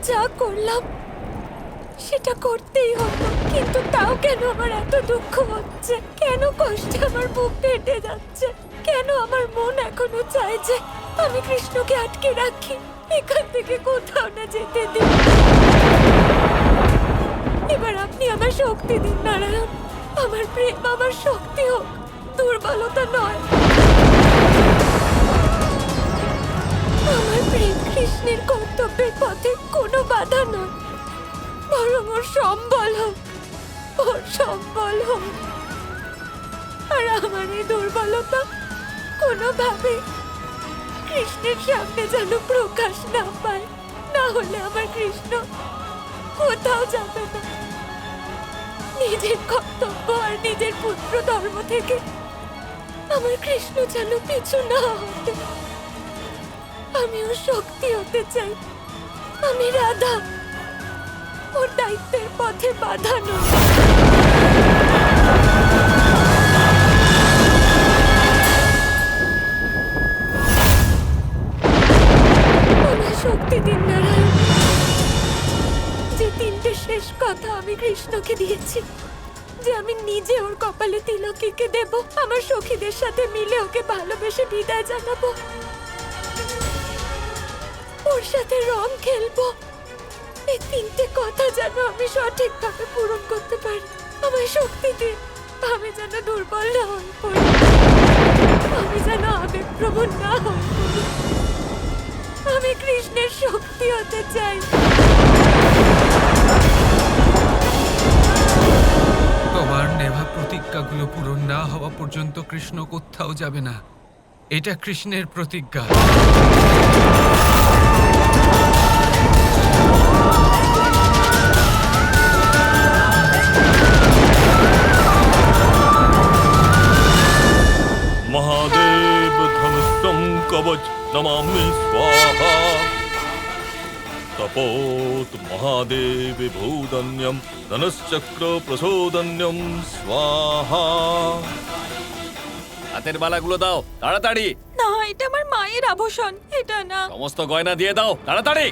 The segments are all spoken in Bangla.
যা করলাম সেটা করতেই হতো, কিন্তু তাও কেন আমার এত দুঃখ হচ্ছে? কেন কষ্টে আমার বুক ফেটে যাচ্ছে? কেন আমার মন এখনো চায় যে আমি কৃষ্ণকে আটকে রাখি, এখান থেকে কোথাও না যেতে দিই। এবার আপনি আমার শক্তি দিন নারায়ণ, আমার প্রেম আমার শক্তি হোক, দুর্বলতা নয়। আমার প্রেম কৃষ্ণের কর্তব্যের পথে কোনো বাধা নয়, বরং ওর সম্বল হোক, ওর সম্বল হোক। আর আমার এই দুর্বলতা কোনোভাবে কৃষ্ণের সামনে যেন প্রকাশ না পায়, না হলে আমার কৃষ্ণ কোথাও যাবে না। নিজের কর্তব্য আর নিজের পুত্র ধর্ম থেকে আমার কৃষ্ণ যেন পিছু না হতে। আমিও শক্তি হতে চাই, আমি রাধা, ওর দায়িত্বের পথে বাধা নয়। আমায় শক্তি দিন নারায়ণ। যে তিনটে শেষ কথা আমি কৃষ্ণকে দিয়েছি, যে আমি নিজে ওর কপালে তিলক এঁকে দেব, আমার সখীদের সাথে মিলে ওকে ভালোবেসে বিদায় জানাবো, ওর সাথে রং খেলবো, এই তিনটে কথা যেন আমি সঠিকভাবে পূরণ করতে পারি। আমায় শক্তি দিন, আমি যেন দুর্বল না হয়ে পড়ি, আমি যেন আবেগপ্রবণ না হয়ে পড়ি। আমি কৃষ্ণের শক্তি হতে চাই। তোমার নেওয়া প্রতিজ্ঞাগুলো পূরণ না হওয়া পর্যন্ত কৃষ্ণ কোথাও যাবে না, এটা কৃষ্ণের প্রতিজ্ঞা। महादेव धनुष्टं कवच नमामि स्वाहा तपोत महादेव भूदन्यं धनुश्चक्र प्रचोदन्यं स्वाहा। হাতের বালাগুলো দাও তাড়াতাড়ি। না, এটা আমার মায়ের আভূষণ, এটা না। সমস্ত গয়না দিয়ে দাও তাড়াতাড়ি।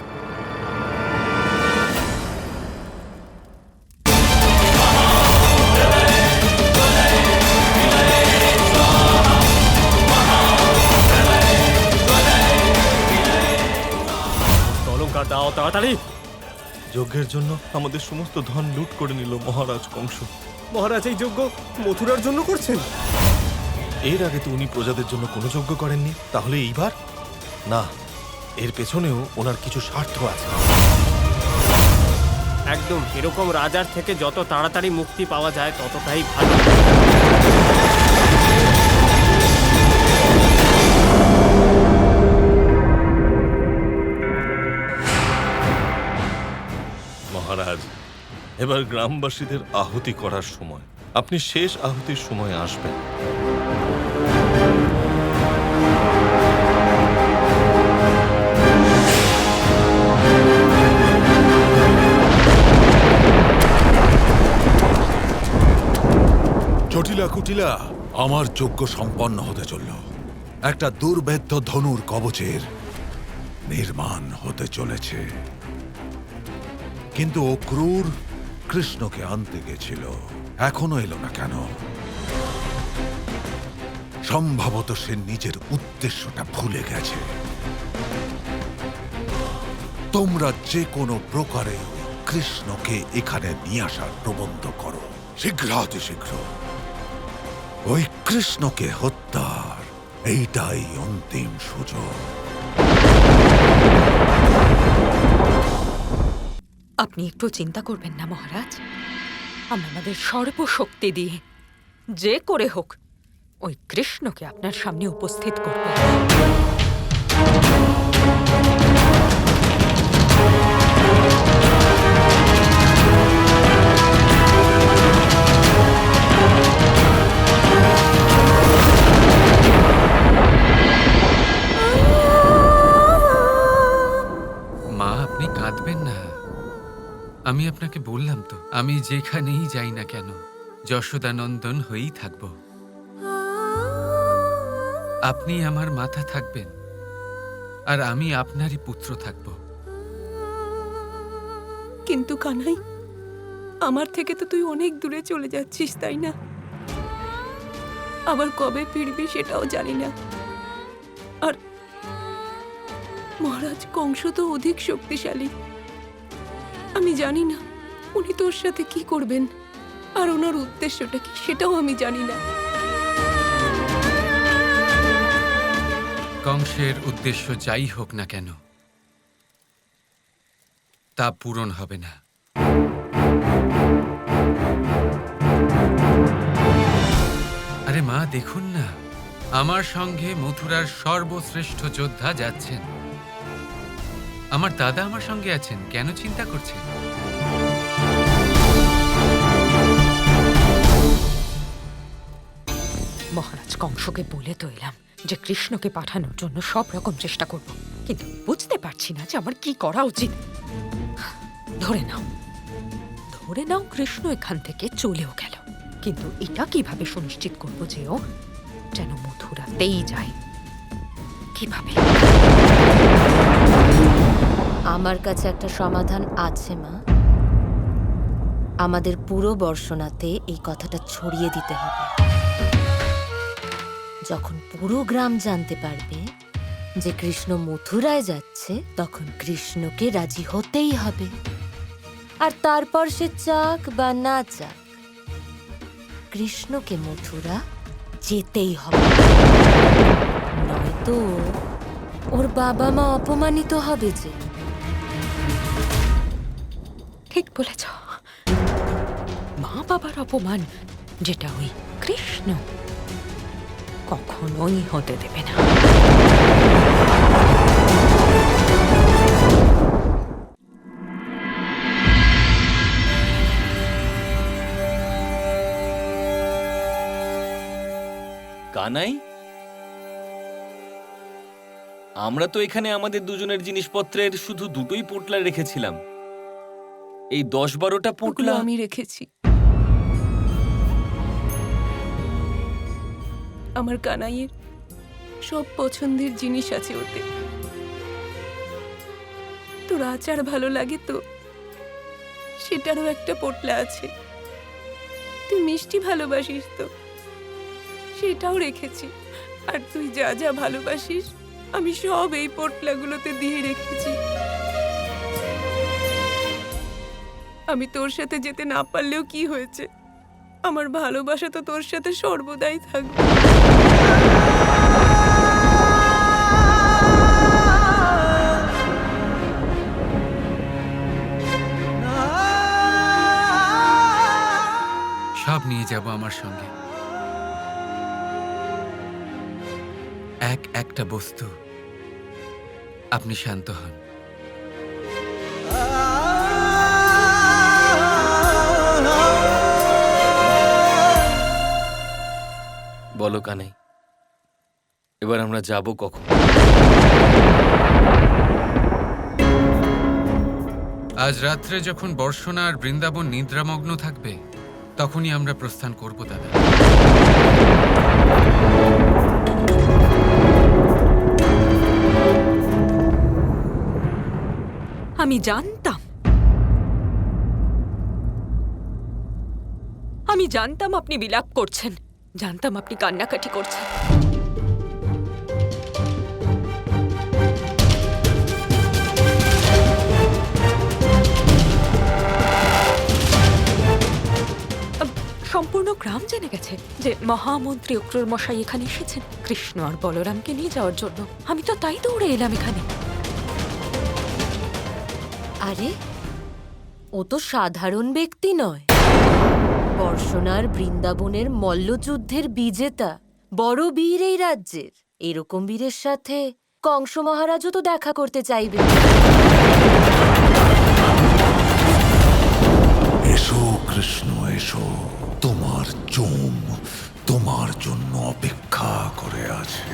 অলংকার দাও তাড়াতাড়ি। যজ্ঞের জন্য আমাদের সমস্ত ধন লুট করে নিল মহারাজ কংস। মহারাজ এই যজ্ঞ মথুরার জন্য করছেন? এর আগে তো উনি প্রজাদের জন্য কোনো যজ্ঞ করেননি, তাহলে এইবার? না, এর পেছনেও ওনার কিছু স্বার্থ আছে। একদম, এরকম রাজার থেকে যত তাড়াতাড়ি মুক্তি পাওয়া যায় ততটাই ভালো। মহারাজ, এবার গ্রামবাসীদের আহুতি করার সময়, আপনি শেষ আহুতির সময় আসবেন। জটিলা কুটিলা, আমার যজ্ঞ সম্পন্ন হতে চলল। একটা দুর্ভেদ্য ধনুর কবচের নির্মাণ হতে চলেছে, কিন্তু ও ক্রূর কৃষ্ণকে আনতে গেছিল, এখনো এলো না কেন? সম্ভবত সে নিজের উদ্দেশ্যটা ভুলে গেছে। তোমরা যে কোনো প্রকারে কৃষ্ণকে এখানে নিয়ে আসার প্রবন্ধ করো, শীঘ্রাতি শীঘ্র। ওই কৃষ্ণকে হত্যার এইটাই অন্তিম সুযোগ। আপনি একটু চিন্তা করবেন না মহারাজ, আমরা আমাদের সর্বশক্তি দিয়ে যে করে হোক ওই কৃষ্ণকে আপনার সামনে উপস্থিত করব। মা, আপনি কাঁদবেন না। আমি আপনাকে বললাম তো, আমি যেখানেই যাই না কেন যশোদানন্দন হয়েই থাকব। আপনি আমার মাথা থাকবেন আর আমি আপনারই পুত্র থাকব। কিন্তু কানাই, আমার থেকে তো তুই অনেক দূরে চলে যাচ্ছিস, তাই না? আবার কবে ফিরবি সেটাও জানি না। আর মহারাজ কংস তো অধিক শক্তিশালী। আমি জানি না উনি তোর সাথে কি করবেন, আর ওনার উদ্দেশ্যটা কি সেটাও আমি জানি না। কংসের উদ্দেশ্য যাই হোক না কেন, তা পূরণ হবে না। আরে মা, দেখুন না, আমার সঙ্গে মথুরার সর্বশ্রেষ্ঠ যোদ্ধা যাচ্ছেন। আমার দাদা আমার সঙ্গে আছেন, কেন চিন্তা করছেন? মহারাজ কংসকে বলে তো এলাম যে কৃষ্ণকে পাঠানোর জন্য সব রকম চেষ্টা করব, কিন্তু বুঝতে পারছি না যে আমার কি করা উচিত। ধরে নাও কৃষ্ণ এখান থেকে চলেও গেল, কিন্তু এটা কিভাবে সুনিশ্চিত করব যে ও যেন মথুরাতেই যায়? কিভাবে? আমার কাছে একটা সমাধান আছে মা। আমাদের পুরো বর্ষনাতে এই কথাটা ছড়িয়ে দিতে হবে। যখন পুরো গ্রাম জানতে পারবে যে কৃষ্ণ মথুরায় যাচ্ছে, তখন কৃষ্ণকে রাজি হতেই হবে। আর তারপর সে চাক বা না চাক, কৃষ্ণকে মথুরা যেতেই হবে, নয়তো ওর বাবা মা অপমানিত হবে যে। ঠিক বলেছ, মা বাবার অপমান যেটা ওই কৃষ্ণ কখনোই হতে দেবে না। কানাই, আমরা তো এখানে আমাদের দুজনের জিনিসপত্রের শুধু দুটোই পোটলা রেখেছিলাম। এই 10-12টা ওগুলো পোটলা আমি রেখেছি। আমার কানাইয়ের সব পছন্দের জিনিস আছে ওতে। তোর আচার ভালো লাগে তো, সেটারও একটা পোটলা আছে। তুই মিষ্টি ভালোবাসিস তো, সেটাও রেখেছি। আর তুই যা যা ভালোবাসিস আমি সব এই পোটলাগুলোতে দিয়ে রেখেছি। আমি তোর সাথে যেতে না পারলেও কি হয়েছে, আমার ভালোবাসা তো তোর সাথে সর্বদাই থাকবে। সব নিয়ে যাব আমার সঙ্গে, একটা বস্তু। আপনি শান্ত হন। বলো কানাই, এবার আমরা যাব কখন? আজ রাত্রে যখন বর্ষনা আর বৃন্দাবন নিদ্রামগ্ন থাকবে, তখনই আমরা প্রস্থান করব দাদা। আমি জানতাম আপনি বিলাপ করছেন, জানতাম আপনি কান্নাকাটি করছেন। সম্পূর্ণ গ্রাম জেনে গেছে যে মহামন্ত্রী অক্রুর মশাই এখানে এসেছেন কৃষ্ণ আর বলরামকে নিয়ে যাওয়ার জন্য। আমি তো তাই দৌড়ে এলাম এখানে। আরে, ও তো সাধারণ ব্যক্তি নয়, বর্ষনার বৃন্দাবনের মল্লযুদ্ধের বিজেতা, বড় বীর এই রাজ্যের। এরকম বীরের সাথে কংস মহারাজও তো দেখা করতে চাইবে। এসো কৃষ্ণ, এসো। তোমার চোম তোমার জন্য অপেক্ষা করে আছে।